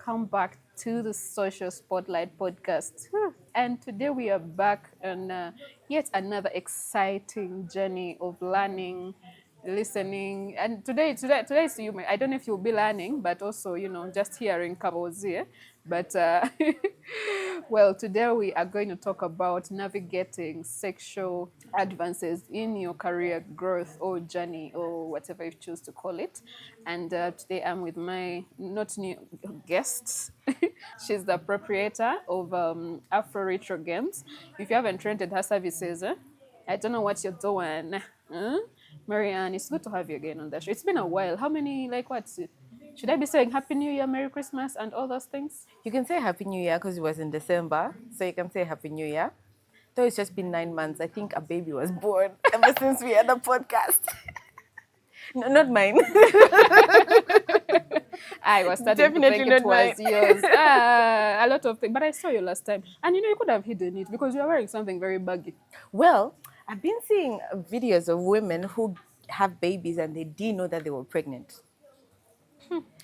welcome back to the Social Spotlight podcast. And today we are back on yet another exciting journey of learning, listening. And today is you. I don't know if you'll be learning, but also just hearing Kabo's here. But well, today we are going to talk about navigating sexual advances in your career growth or journey or whatever you choose to call it. And today I'm with my not new guest. She's the proprietor of Afro Retro Games. If you haven't rented her services, I don't know what you're doing. Huh? Marianne, it's good to have you again on the show. It's been a while. How many, like, what? Should I be saying Happy New Year, Merry Christmas, and all those things? You can say Happy New Year because it was in December. So you can say Happy New Year. Though it's just been 9 months. I think a baby was born ever since we had a podcast. No, not mine. I was starting to Definitely think it not was mine. yours. A lot of things. But I saw you last time. And you could have hidden it because you were wearing something very baggy. Well, I've been seeing videos of women who have babies and they didn't know that they were pregnant.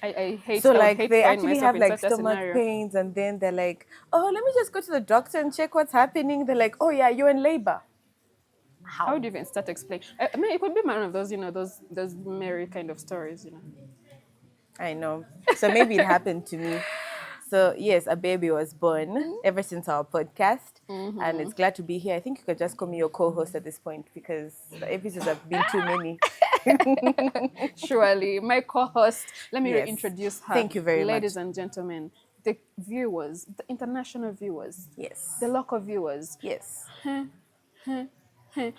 I would Like hate they find actually myself have in like such a stomach scenario. pains and then they're like, oh, let me just go to the doctor and check what's happening. They're like, oh yeah, you're in labor. How would you even start explaining? I mean, it could be one of those, those Mary kind of stories. I know. So maybe it happened to me. So yes, a baby was born ever since our podcast, and it's glad to be here. I think you could just call me your co-host at this point because the episodes have been too many. Surely, my co-host. Let me Yes. reintroduce her, Thank you very ladies much. and gentlemen, the viewers, the international viewers, Yes. the local viewers. Yes.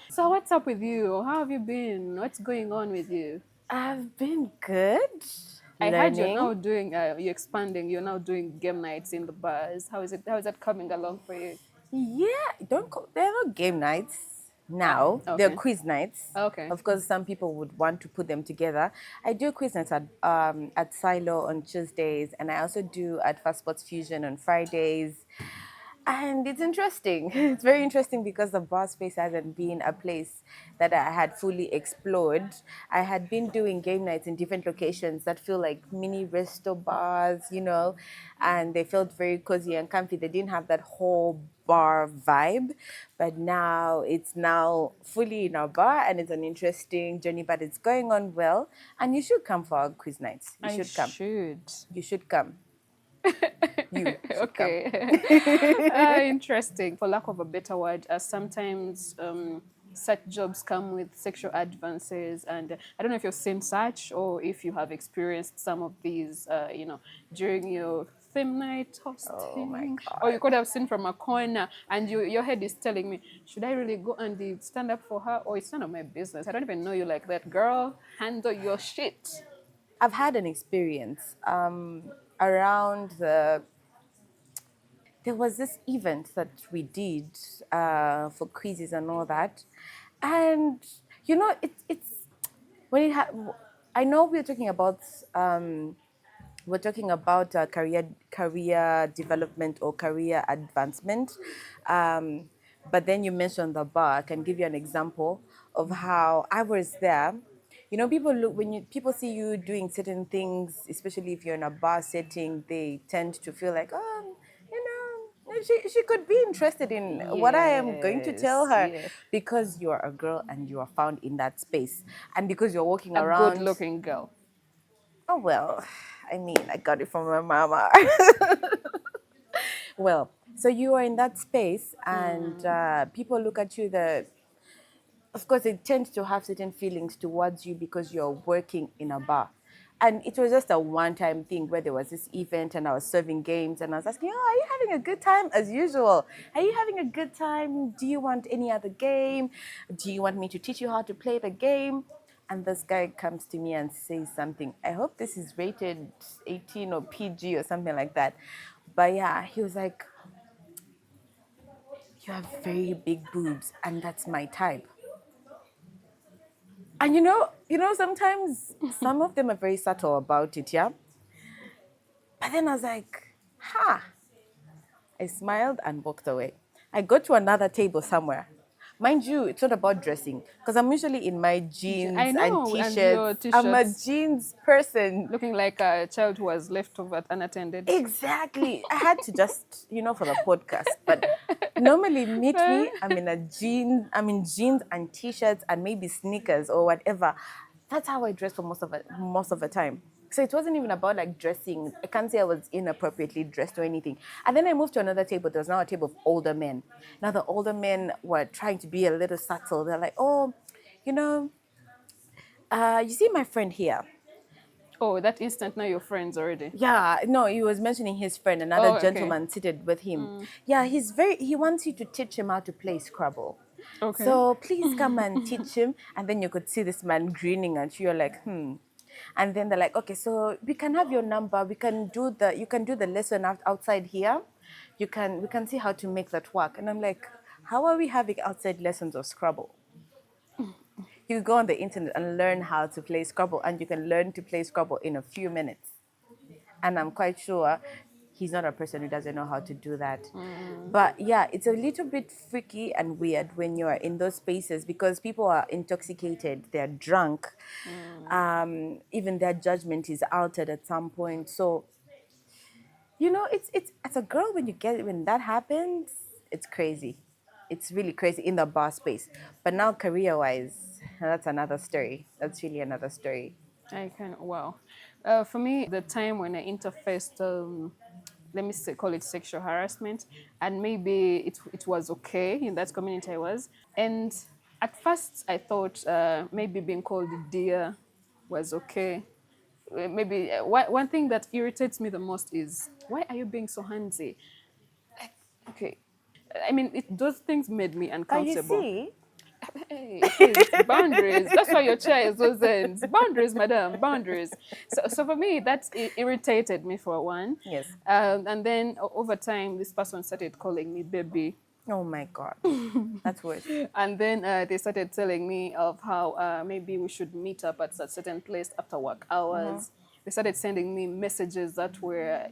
So, what's up with you? How have you been? What's going on with you? I've been good. I heard you're Learning. now doing, you're expanding. You're now doing game nights in the bars. How is it? How is that coming along for you? Yeah, don't call, they're not game nights now. They're Okay. quiz nights. Okay. Of course, some people would want to put them together. I do quiz nights at Silo on Tuesdays, and I also do at Fast Sports Fusion on Fridays. And it's interesting. It's very interesting because the bar space hasn't been a place that I had fully explored. I had been doing game nights in different locations that feel like mini resto bars, and they felt very cozy and comfy. They didn't have that whole bar vibe, but now it's now fully in our bar and it's an interesting journey, but it's going on well. And you should come for our quiz nights. You I should come. should. You should come. You should come. Okay. Interesting. For lack of a better word, sometimes such jobs come with sexual advances, and I don't know if you've seen such or if you have experienced some of these, during your theme night hosting, Oh my or you God. could have seen from a corner, and your head is telling me, should I really go and stand up for her, or it's none of my business? I don't even know you like that, girl. Handle your shit. I've had an experience around there was this event that we did for quizzes and all that, and it's when it I know we're talking about career development or career advancement, but then you mentioned the bar. I can give you an example of how I was there. People look when people see you doing certain things, especially if you're in a bar setting, they tend to feel like, she could be interested in what I am going to tell Yes, her yeah. because you are a girl and you are found in that space, and because you're walking A good around. looking girl. Oh well, I mean, I got it from my mama. Well, so you are in that space, and people look at you. Of course, they tend to have certain feelings towards you because you're working in a bar. And it was just a one-time thing where there was this event and I was serving games and I was asking, oh, are you having a good time as usual? Are you having a good time? Do you want any other game? Do you want me to teach you how to play the game? And this guy comes to me and says something. I hope this is rated 18 or PG or something like that. But yeah, he was like, you have very big boobs and that's my type. And sometimes some of them are very subtle about it, yeah? But then I was like, ha. I smiled and walked away. I got to another table somewhere. Mind you, it's not about dressing because I'm usually in my I jeans and know, and your t-shirts. I'm a t-shirts jeans person. looking like a child who was left over unattended. Exactly. I had to just, for the podcast, but normally meet me, I'm in jeans and t-shirts and maybe sneakers or whatever. That's how I dress for most of the time. So it wasn't even about like dressing. I can't say I was inappropriately dressed or anything. And then I moved to another table. There was now a table of older men. Now the older men were trying to be a little subtle. They're like, oh, you know, you see my friend here. Oh, that instant, now you're friends already. Yeah, no, he was mentioning his friend, another Oh, okay. gentleman seated with him. Yeah, he wants you to teach him how to play Scrabble. Okay. So please come and teach him. And then you could see this man grinning at you. You're like, hmm. And then they're like, okay, so we can have your number. You can do the lesson outside here. We can see how to make that work. And I'm like, how are we having outside lessons of Scrabble? You go on the internet and learn how to play Scrabble, and you can learn to play Scrabble in a few minutes. And I'm quite sure he's not a person who doesn't know how to do that. But yeah, it's a little bit freaky and weird when you're in those spaces because people are intoxicated, they're drunk, even their judgment is altered at some point. So it's as a girl when that happens, it's crazy. It's really crazy in the bar space. But now career wise, that's another story. That's really another story. I can, wow. For me, the time when I interfaced, let me say, call it sexual harassment, and maybe it was okay in that community I was. And at first, I thought maybe being called dear was okay. Maybe one thing that irritates me the most is why are you being so handsy? Okay. I mean, those things made me But you uncomfortable. see, Hey, please, boundaries. That's why your chair is those ends. Boundaries, madam, boundaries. So for me, that irritated me for one. yes. And then over time, this person started calling me baby. Oh my God. That's worse. And then they started telling me of how maybe we should meet up at a certain place after work hours. They started sending me messages that were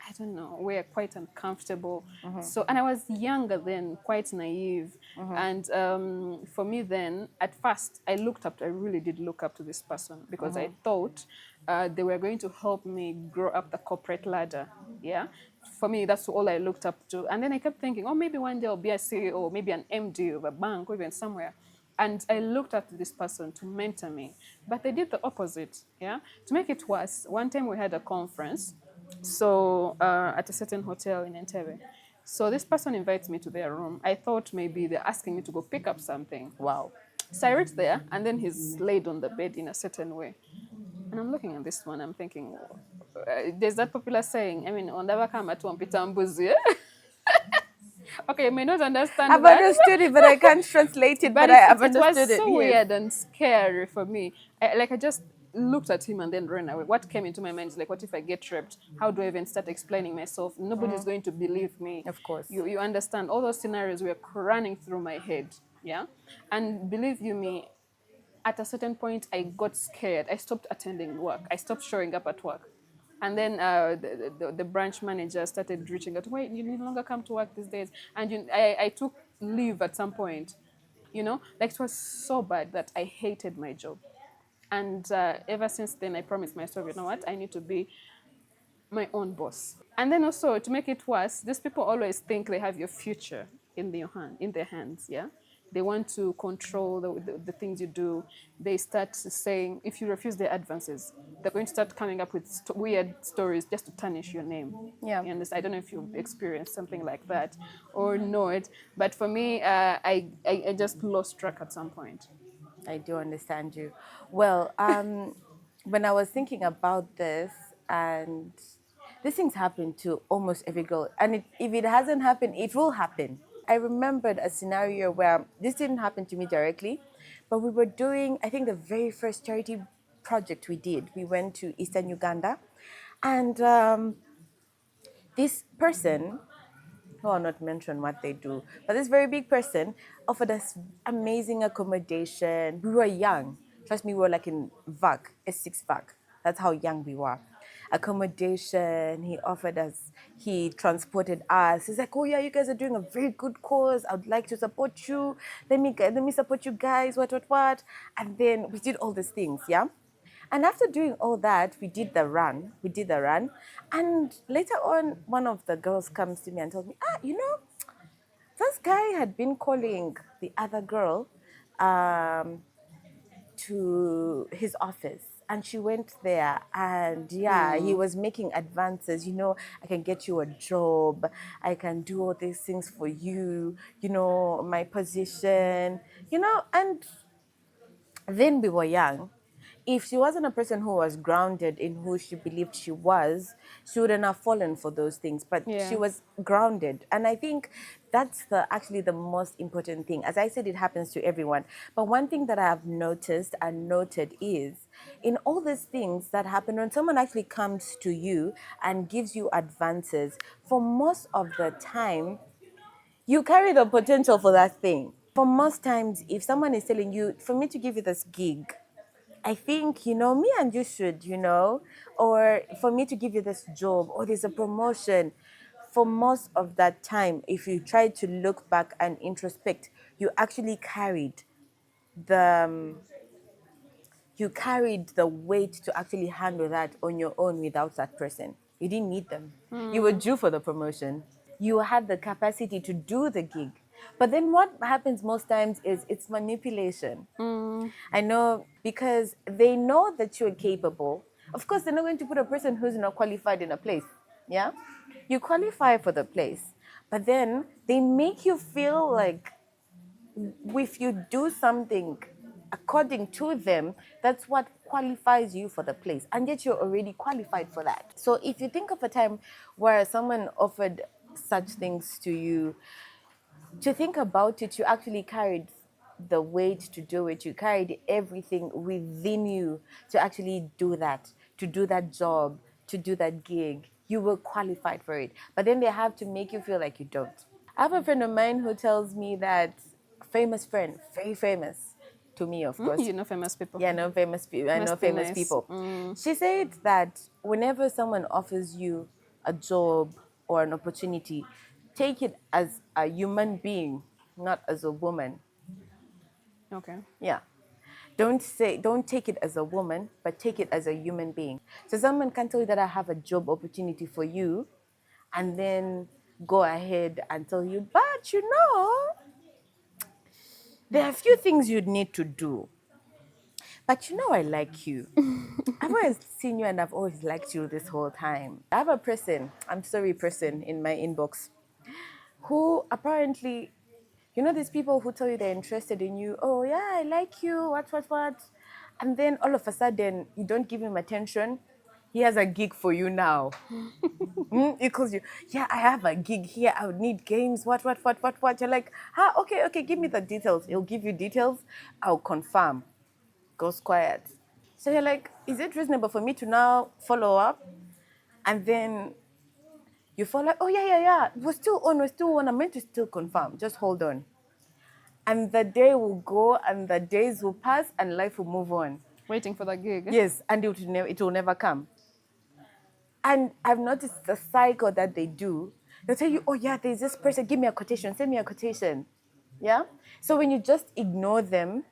I don't know, we're quite uncomfortable. So, and I was younger then, quite naive. And for me then, at first, I really did look up to this person because I thought they were going to help me grow up the corporate ladder. Yeah. For me, that's all I looked up to. And then I kept thinking, oh, maybe one day I'll be a CEO, maybe an MD of a bank or even somewhere. And I looked up to this person to mentor me. But they did the opposite. Yeah. To make it worse, one time we had a conference so at a certain hotel in Entebbe. So this person invites me to their room. I thought maybe they're asking me to go pick up something. Wow. So I reached there, and then he's laid on the bed in a certain way. And I'm looking at this one, I'm thinking, there's that popular saying, I mean, ondava kama tuampita mbuzi. Okay, you may not understand I've that. understood it, but I can't translate it. But But I have it was understood it. so Yes. weird and scary for me. I just looked at him and then ran away. What came into my mind is like, what if I get trapped? How do I even start explaining myself? Nobody's going to believe me. Of course. You understand? All those scenarios were running through my head. Yeah. And believe you me, at a certain point, I got scared. I stopped attending work. I stopped showing up at work. And then the branch manager started reaching out, wait, you no longer come to work these days. And I took leave at some point. Like it was so bad that I hated my job. And ever since then, I promised myself, you know what, I need to be my own boss. And then also, to make it worse, these people always think they have your future in their hands, yeah? They want to control the things you do. They start saying, if you refuse their advances, they're going to start coming up with weird stories just to tarnish your name. Yeah. You understand? I don't know if you've experienced something like that or know it, but for me, I just lost track at some point. I do understand you. Well, when I was thinking about this, and these things happen to almost every girl, and if it hasn't happened, it will happen. I remembered a scenario where this didn't happen to me directly, but we were doing, I think, the very first charity project we did. We went to Eastern Uganda, and this person, who will not mention what they do, but this very big person offered us amazing accommodation. We were young. Trust me, we were like in VAC, S6 VAC. That's how young we were. accommodation. He offered us, he transported us. He's like, oh yeah, you guys are doing a very good cause. I would like to support you. Let me support you guys. What? And then we did all these things, yeah. And after doing all that, we did the run. We did the run, and later on, one of the girls comes to me and tells me, this guy had been calling the other girl um, to his office, and she went there, and yeah, he was making advances. I can get you a job, I can do all these things for you, my position, and then we were young. If she wasn't a person who was grounded in who she believed she was, she wouldn't have fallen for those things. But she Yeah. was grounded. And I think that's actually the most important thing. As I said, it happens to everyone. But one thing that I have noticed and noted is in all these things that happen, when someone actually comes to you and gives you advances, for most of the time, you carry the potential for that thing. For most times, if someone is telling you, for me to give you this gig, I think, me and you should, or for me to give you this job, or there's a promotion. For most of that time, if you try to look back and introspect, you actually the um, carried the weight to actually handle that on your own without that person. You didn't need them. You were due for the promotion. You had the capacity to do the gig. But then what happens most times is it's manipulation. I know, because they know that you're capable. Of course, they're not going to put a person who's not qualified in a place. Yeah? You qualify for the place. But then they make you feel like if you do something according to them, that's what qualifies you for the place. And yet you're already qualified for that. So if you think of a time where someone offered such things to you, to think about it, you actually carried the weight to do it. You carried everything within you to actually do that, to do that job, to do that gig. You were qualified for it. But then they have to make you feel like you don't. I have a friend of mine who tells me that, famous friend, very famous to me, of course. You know famous people. Yeah, I know famous people. I know Must be famous nice. people. She said that whenever someone offers you a job or an opportunity, take it as a human being, not as a woman. Okay. Yeah. Don't take it as a woman, but take it as a human being. So someone can tell you that I have a job opportunity for you, and then go ahead and tell you, but there are a few things you'd need to do. But I like you. I've always seen you and I've always liked you this whole time. I have a person in my inbox who apparently, these people who tell you they're interested in you. Oh, yeah, I like you, what. And then all of a sudden, you don't give him attention. He has a gig for you now. He calls you, yeah, I have a gig here. I would need games, what. You're like, okay, give me the details. He'll give you details. I'll confirm. Goes quiet. So you're like, is it reasonable for me to now follow up? And then you follow up, oh, yeah. We're still on. I'm meant to still confirm. Just hold on. And the day will go and the days will pass and life will move on. Waiting for the gig. Yes, and it will never come. And I've noticed the cycle that they do. They'll tell you, oh, yeah, there's this person, give me a quotation, send me a quotation. Yeah? So when you just ignore them,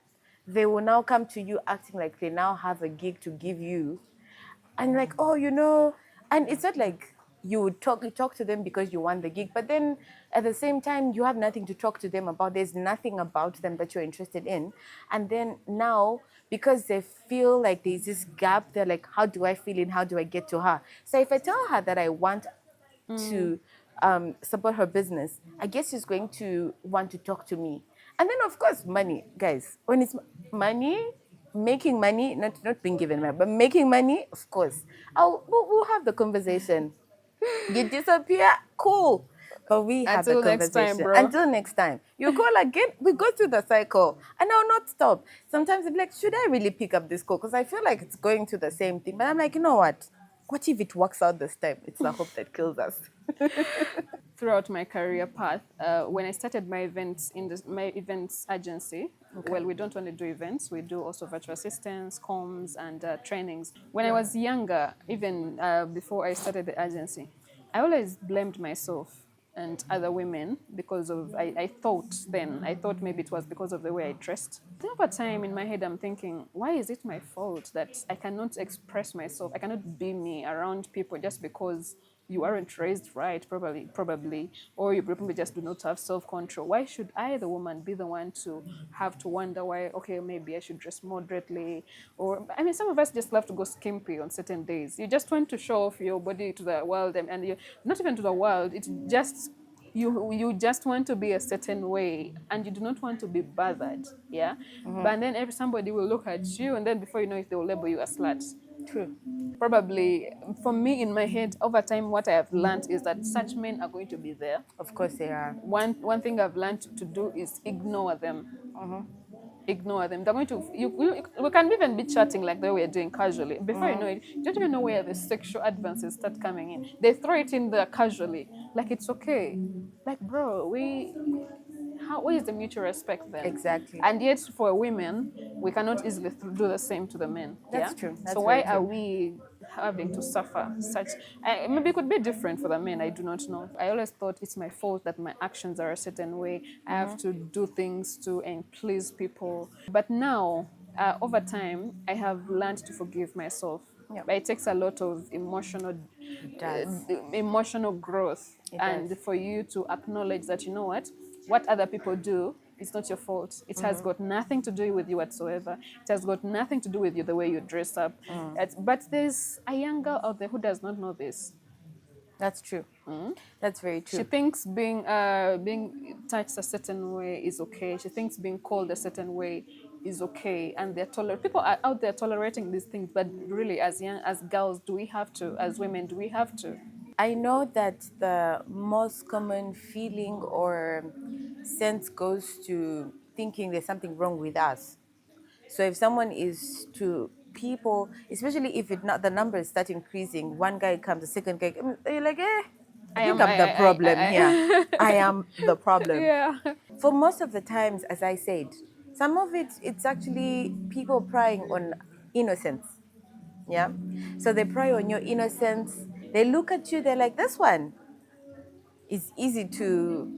they will now come to you acting like they now have a gig to give you. And like, oh, and it's not like you talk to them because you want the gig, but then at the same time, you have nothing to talk to them about. There's nothing about them that you're interested in. And then now, because they feel like there's this gap, they're like, how do I feel in? How do I get to her? So if I tell her that I want to support her business, I guess she's going to want to talk to me. And then, of course, money, guys. When it's money, making money, not being given money, but making money, of course, we'll have the conversation. You disappear, cool. But we have the Until next time, conversation. bro. Until next time. You call again, we go through the cycle. And I'll not stop. Sometimes I'm like, should I really pick up this call? Because I feel like it's going to the same thing. But I'm like, you know what? What if it works out this time? It's the hope that kills us. throughout my career path, when I started my events agency, Okay. well, we don't only do events, we do also virtual assistants, comms, and trainings. When I was younger, even before I started the agency, I always blamed myself and other women because of, I thought maybe it was because of the way I dressed. Then over time in my head, I'm thinking, why is it my fault that I cannot express myself? I cannot be me around people just because you aren't raised right, probably, or you probably just do not have self-control. Why should I, the woman, be the one to have to wonder why, okay, maybe I should dress moderately? Or, I mean, some of us just love to go skimpy on certain days. You just want to show off your body to the world, and you, not even to the world, it's just, you just want to be a certain way and you do not want to be bothered, yeah. But then every somebody will look at you, and then before you know it, they will label you a slut. True. Probably for me, in my head, over time, what I have learned is that such men are going to be there. Of course they are. One thing I've learned to do is ignore them. Ignore them. They're going to, we can even be chatting like the way we're doing casually. Before you know it, you don't even know where the sexual advances start coming in. They throw it in there casually, like it's okay. Like, bro, where is the mutual respect then? Exactly. And yet, for women, we cannot easily do the same to the men. That's Yeah. true. So That's why very are true. we having to suffer such? Maybe it could be different for the men. I do not know. I always thought it's my fault that my actions are a certain way. I have to do things to and please people. But now, over time, I have learned to forgive myself. Yeah. But it takes a lot of It does. emotional growth, It does. and for you to acknowledge that, you know what other people do, it's not your fault. It has got nothing to do with you whatsoever. It has got nothing to do with you, the way you dress up. But there's a young girl out there who does not know this. That's true. That's very She true. thinks being touched a certain way is okay. She thinks being called a certain way is okay, and people are out there tolerating these things. But really, as girls, do we have to? As women, do we have to? I know that the most common feeling or sense goes to thinking there's something wrong with us. So if someone is to people, especially if it not the numbers start increasing, one guy comes, the second guy, you're like, I I think am. I'm the problem here. I I am the problem. yeah. For most of the times, as I said, some of it's actually people prying on innocence. Yeah. So they pry on your innocence. They look at you, they're like, this one is easy to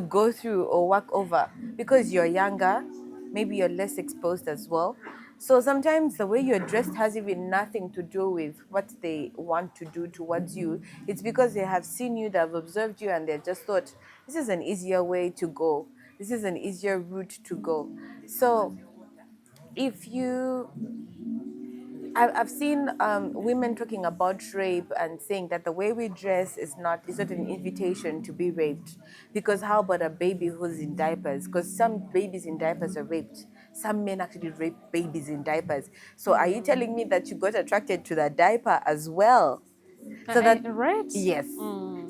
go through or work over because you're younger, maybe you're less exposed as well. So sometimes the way you're dressed has even nothing to do with what they want to do towards you. It's because they have seen you, they have observed you, and they've just thought, this is an easier way to go. This is an easier route to go. So if you I've seen women talking about rape and saying that the way we dress is not an invitation to be raped. Because how about a baby who's in diapers? Because some babies in diapers are raped. Some men actually rape babies in diapers. So are you telling me that you got attracted to the diaper as well? So that Right. yes.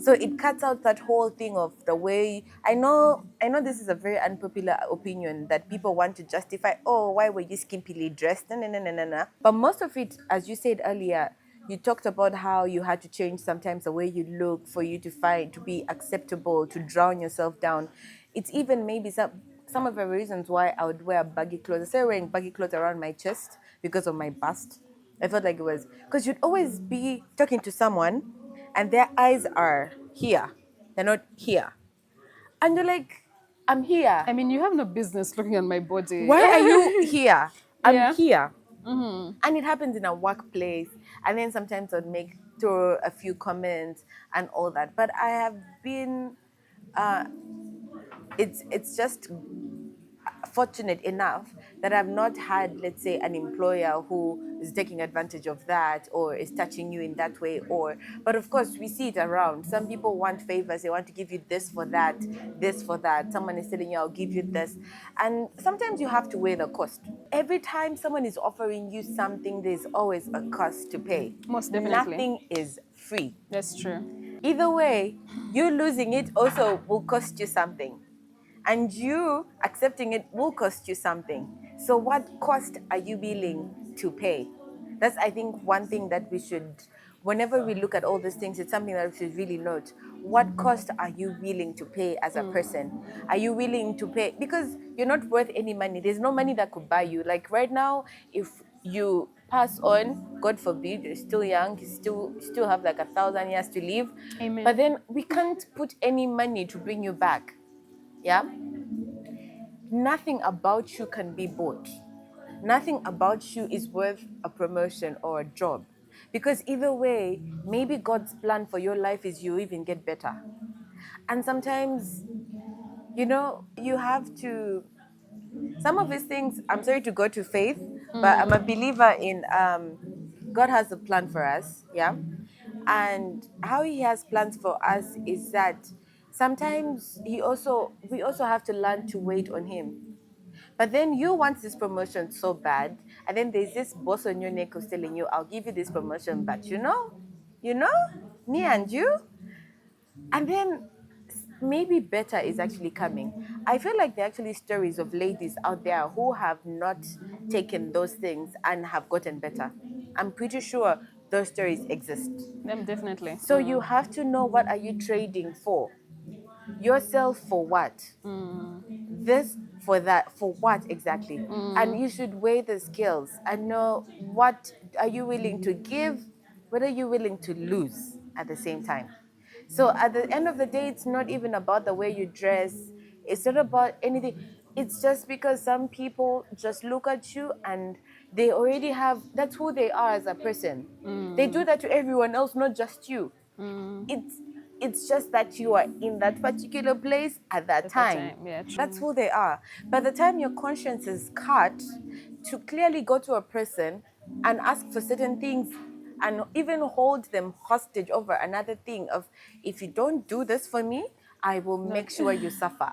So it cuts out that whole thing of the way I know this is a very unpopular opinion that people want to justify, oh, why were you skimpily dressed? No, no, no, no, no, no. But most of it, as you said earlier, you talked about how you had to change sometimes the way you look for you to be acceptable, to drown yourself down. It's even maybe some of the reasons why I would wear baggy clothes. I started wearing baggy clothes around my chest because of my bust. I felt like it was because you'd always be talking to someone and their eyes are here. They're not here. And you're like, I'm here. I mean, you have no business looking at my body. Why are you here? I'm Yeah. here. And it happens in a workplace. And then sometimes I'd throw a few comments and all that. But I have been it's just fortunate enough that I've not had, let's say, an employer who is taking advantage of that or is touching you in that way. But of course, we see it around. Some people want favors, they want to give you this for that, this for that. Someone is telling you, I'll give you this. And sometimes you have to weigh the cost. Every time someone is offering you something, there's always a cost to pay. Most definitely. Nothing is free. That's true. Either way, you losing it also will cost you something. And you accepting it will cost you something. So, what cost are you willing to pay? That's, I think, one thing that whenever we look at all these things, it's something that we should really note. What cost are you willing to pay as a person? Are you willing to pay? Because you're not worth any money. There's no money that could buy you. Like right now, if you pass on, God forbid, you're still young, you still have like 1,000 years to live. But Amen. then we can't put any money to bring you back. Yeah? Nothing about you can be bought. Nothing about you is worth a promotion or a job. Because either way, maybe God's plan for your life is you even get better. And sometimes, you have to, some of these things, I'm sorry to go to faith, but I'm a believer in God has a plan for us, yeah? And how he has plans for us is that sometimes we also have to learn to wait on him. But then you want this promotion so bad, and then there's this boss on your neck who's telling you, I'll give you this promotion, but you know, me and you, and then maybe better is actually coming. I feel like there are actually stories of ladies out there who have not taken those things and have gotten better. I'm pretty sure those stories exist. Them definitely. So you have to know, what are you trading for? Yourself for what? This for that, for what exactly? And you should weigh the scales and know, what are you willing to give, what are you willing to lose at the same time. So at the end of the day, it's not even about the way you dress, it's not about anything. It's just because some people just look at you and they already have, that's who they are as a person. They do that to everyone else, not just you. It's just that you are in that particular place at that At that time. time, yeah, That's true. who they are. By the time your conscience is cut, to clearly go to a person and ask for certain things and even hold them hostage over another thing of, if you don't do this for me, I will No. make sure you suffer.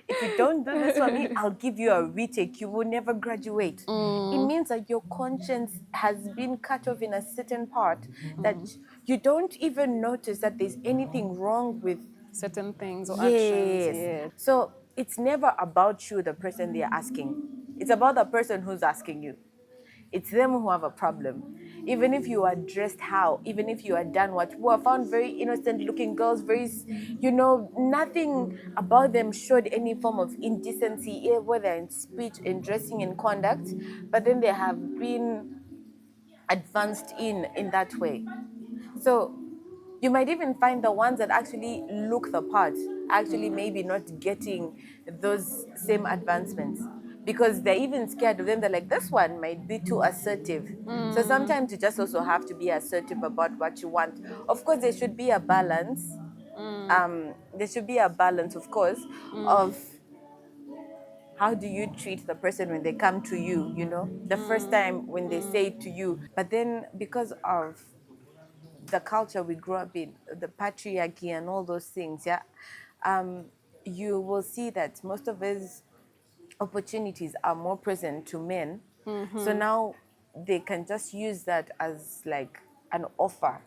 If you don't do this for me, I'll give you a retake. You will never graduate. It means that your conscience has been cut off in a certain part, that you don't even notice that there's anything wrong with. Certain things or actions, Yes. yeah. So it's never about you, the person they're asking. It's about the person who's asking you. It's them who have a problem. Even if you are dressed how, even if you are done what, who are found very innocent looking girls, nothing about them showed any form of indecency, whether in speech, in dressing, in conduct, but then they have been advanced in that way. So you might even find the ones that actually look the part, actually maybe not getting those same advancements, because they're even scared of them. They're like, this one might be too assertive. So sometimes you just also have to be assertive about what you want. Of course, there should be a balance. There should be a balance, of course, of how do you treat the person when they come to you, the first time when they say it to you. But then because of the culture we grew up in, the patriarchy and all those things, yeah, um, you will see that most of these opportunities are more present to men. So now they can just use that as like an offer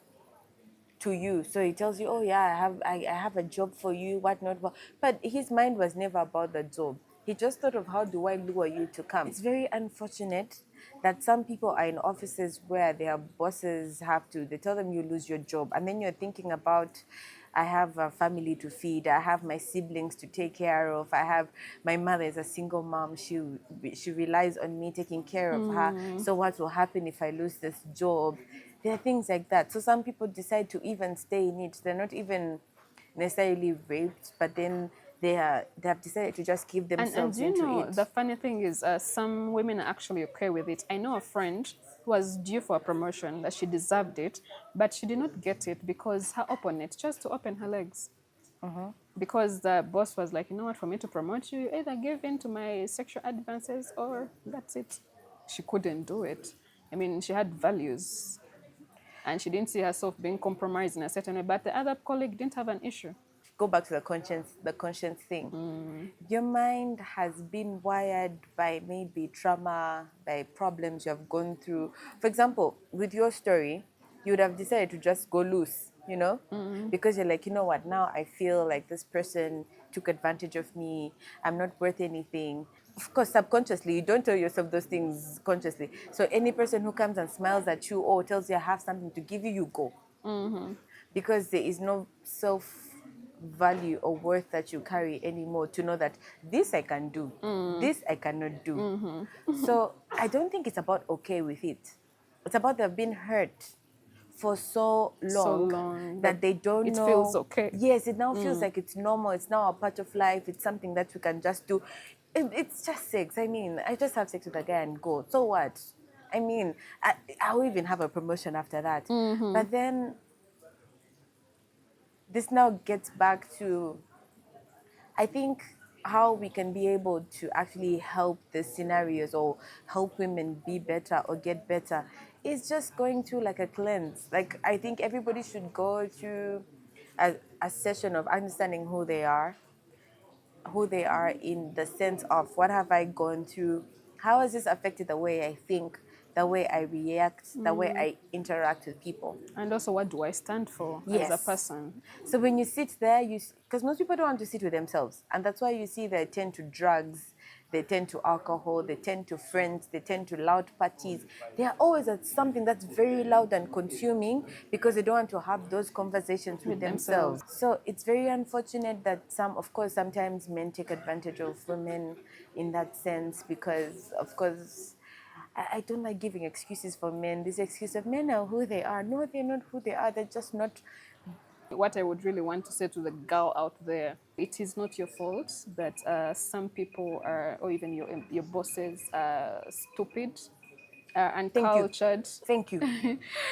to you. So he tells you, oh yeah, I have a job for you, whatnot. But his mind was never about the job. He just thought of, how do I lure you to come? It's very unfortunate that some people are in offices where their bosses they tell them, you lose your job. And then you're thinking about, I have a family to feed, I have my siblings to take care of, I have my mother is a single mom, she relies on me taking care of her. So what will happen if I lose this job? There are things like that. So some people decide to even stay in it. They're not even necessarily raped, but then they have decided to just give And themselves you into know, it. the funny thing is, some women are actually okay with it. I know a friend who was due for a promotion, that she deserved it, but she did not get it because her opponent chose to open her legs. Because the boss was like, you know what, for me to promote you, you either give in to my sexual advances or that's it. She couldn't do it. I mean, she had values and she didn't see herself being compromised in a certain way, but the other colleague didn't have an issue. Go back to the conscience thing. Your mind has been wired by maybe trauma, by problems you have gone through. For example, with your story, you would have decided to just go loose, because you're like, you know what, now I feel like this person took advantage of me, I'm not worth anything. Of course, subconsciously, you don't tell yourself those things consciously. So any person who comes and smiles at you or tells you I have something to give you, you go. because there is no self value or worth that you carry anymore to know that this I can do, this I cannot do. So I don't think it's about okay with it. It's about they've been hurt for so So long long that that they don't it feels know. okay. Yes, it now feels like it's normal. It's now a part of life. It's something that we can just do. It's just sex. I mean, I just have sex with a guy and go. So what? I mean, I'll even have a promotion after that. But then this now gets back to, I think, how we can be able to actually help the scenarios or help women be better or get better is just going through like a cleanse. Like, I think everybody should go through a session of understanding who they are in the sense of what have I gone through, how has this affected the way I think, the way I react, the way I interact with people. And also, what do I stand for as a Yes. person? So when you sit there, because most people don't want to sit with themselves, and that's why you see they tend to drugs, they tend to alcohol, they tend to friends, they tend to loud parties. They are always at something that's very loud and consuming because they don't want to have those conversations with With themselves. themselves. So it's very unfortunate that of course, sometimes men take advantage of women in that sense because, of course, I don't like giving excuses for men. This excuse of men are who they are. No, they're not who they are. They're just not. What I would really want to say to the girl out there, it is not your fault that some people are, or even your bosses are stupid, are Thank you. uncultured, Thank you.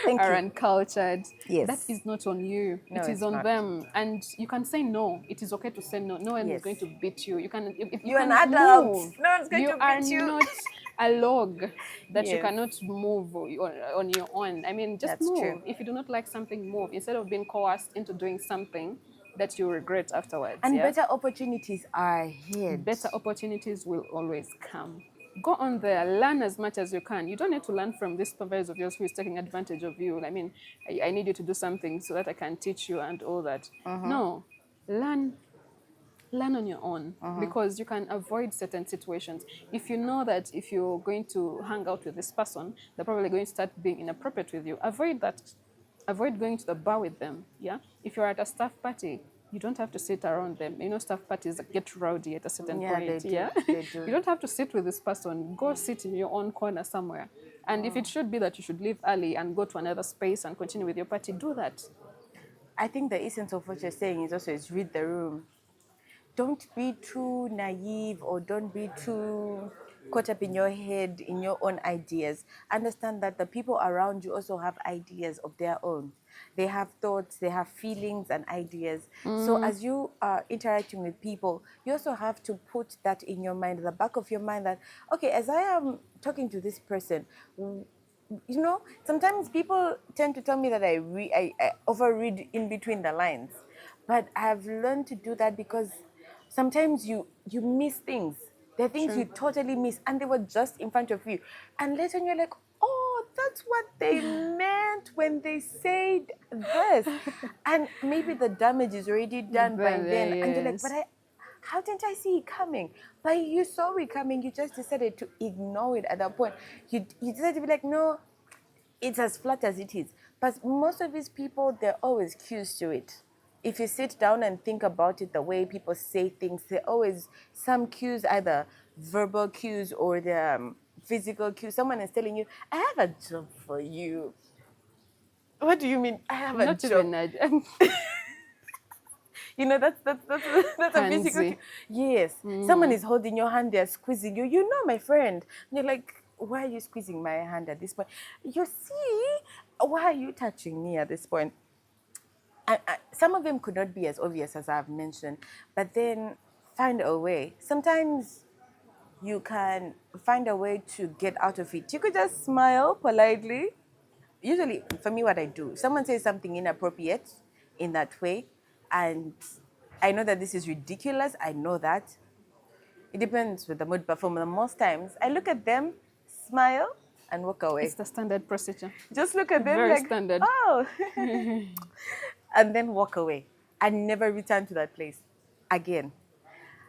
Thank are you. uncultured. That Yes. is not on you. No, It is it's on not. them. And you can say no. It is okay to say no. No one is Yes. going to beat you. You can if you You're an can adult. move. No one's going You to are beat you. not a log that you Yes. cannot move on your own. I mean, just That's true. move. If you do not like something, move. Instead of being coerced into doing something that you regret afterwards. And Yeah. better opportunities are ahead. Better opportunities will always come. Go on there, learn as much as you can. You don't need to learn from this supervisor of yours who is taking advantage of you. I mean, I need you to do something so that I can teach you and all that. No, learn learn on your own because you can avoid certain situations. If you know that if you're going to hang out with this person, they're probably going to start being inappropriate with you, avoid that. Avoid going to the bar with them. Yeah. If you're at a staff party, you don't have to sit around them. You know, staff parties get rowdy at a certain Yeah, they point. do. Yeah. They do. You don't have to sit with this person. Go sit in your own corner somewhere. And if it should be that you should leave early and go to another space and continue with your party, do that. I think the essence of what you're saying is read the room. Don't be too naive or don't be too caught up in your head, in your own ideas. Understand that the people around you also have ideas of their own. They have thoughts, they have feelings and ideas. So as you are interacting with people, you also have to put that in your mind, the back of your mind that, okay, as I am talking to this person, sometimes people tend to tell me that I overread in between the lines, but I've learned to do that because sometimes you miss things. There are things you True. totally miss, and they were just in front of you, and later on you're like, oh, that's what they meant when they said this, and maybe the damage is already done by then, and you're like, but Yes. how didn't I see it coming? But you saw it coming. You just decided to ignore it at that point. You decided to be like, no, it's as flat as it is. But most of these people, they're always cues to it. If you sit down and think about it, the way people say things, they're always some cues, either verbal cues or the physical cues. Someone is telling you, I have a job for you. What do you mean? I have a Not job. even a That's a physical handsy. cue. Yes. Someone is holding your hand, they're squeezing you. You know, my friend. And you're like, why are you squeezing my hand at this point? You see, why are you touching me at this point? Some of them could not be as obvious as I've mentioned, but then find a way. Sometimes you can find a way to get out of it. You could just smile politely. Usually, for me, what I do, if someone says something inappropriate in that way, and I know that this is ridiculous, I know that. It depends with the mood, but for most times, I look at them, smile, and walk It's away. the standard procedure. Just look at them Very like, standard. oh, and then walk away and never return to that place again.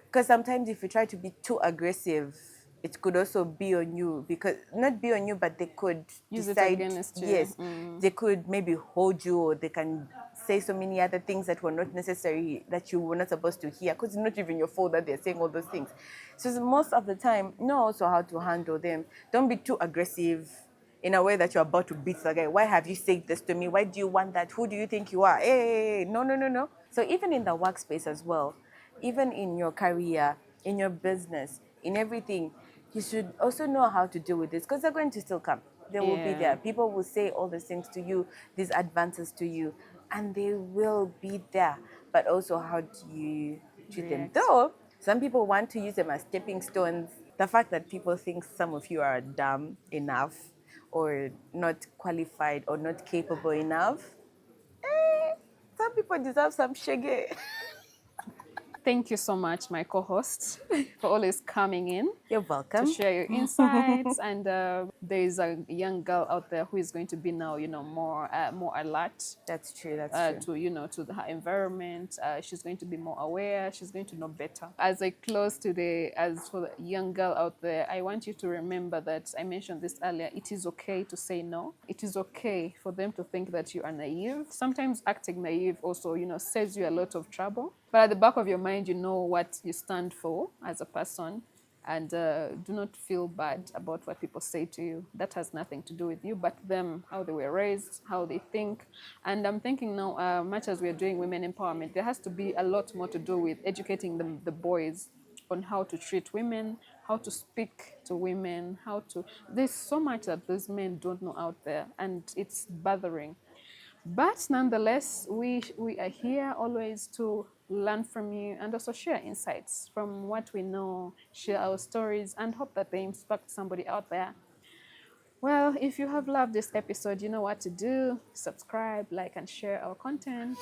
Because sometimes if you try to be too aggressive, it could also be on you, because not be on you, but they could Use it decide, against you. yes, they could maybe hold you, or they can say so many other things that were not necessary, that you were not supposed to hear, because it's not even your fault that they're saying all those things. So most of the time, know also how to handle them. Don't be too aggressive in a way that you're about to beat the guy. Why have you said this to me? Why do you want that? Who do you think you are? Hey, no, no, no, no. So even in the workspace as well, even in your career, in your business, in everything, you should also know how to deal with this, because they're going to still come. They will be Yeah. there. People will say all these things to you, these advances to you, and they will be there. But also, how do you treat them? React. Though some people want to use them as stepping stones. The fact that people think some of you are dumb enough, or not qualified, or not capable enough, some people deserve some shege. Thank you so much, my co-host, for always coming in You're to welcome. share your insights. And there is a young girl out there who is going to be now, more alert That's true. That's true. to her environment. She's going to be more aware. She's going to know better. As I close today, as for the young girl out there, I want you to remember that I mentioned this earlier. It is okay to say no. It is okay for them to think that you are naive. Sometimes acting naive also, saves you a lot of trouble. But at the back of your mind, you know what you stand for as a person, and do not feel bad about what people say to you. That has nothing to do with you, but them, how they were raised, how they think. And I'm thinking now, much as we're doing women empowerment, there has to be a lot more to do with educating the boys on how to treat women, how to speak to women, there's so much that those men don't know out there, and it's bothering. But nonetheless, we are here always to learn from you and also share insights from what we know, share our stories, and hope that they inspire somebody out there. Well, if you have loved this episode, you know what to do. Subscribe, like, and share our content.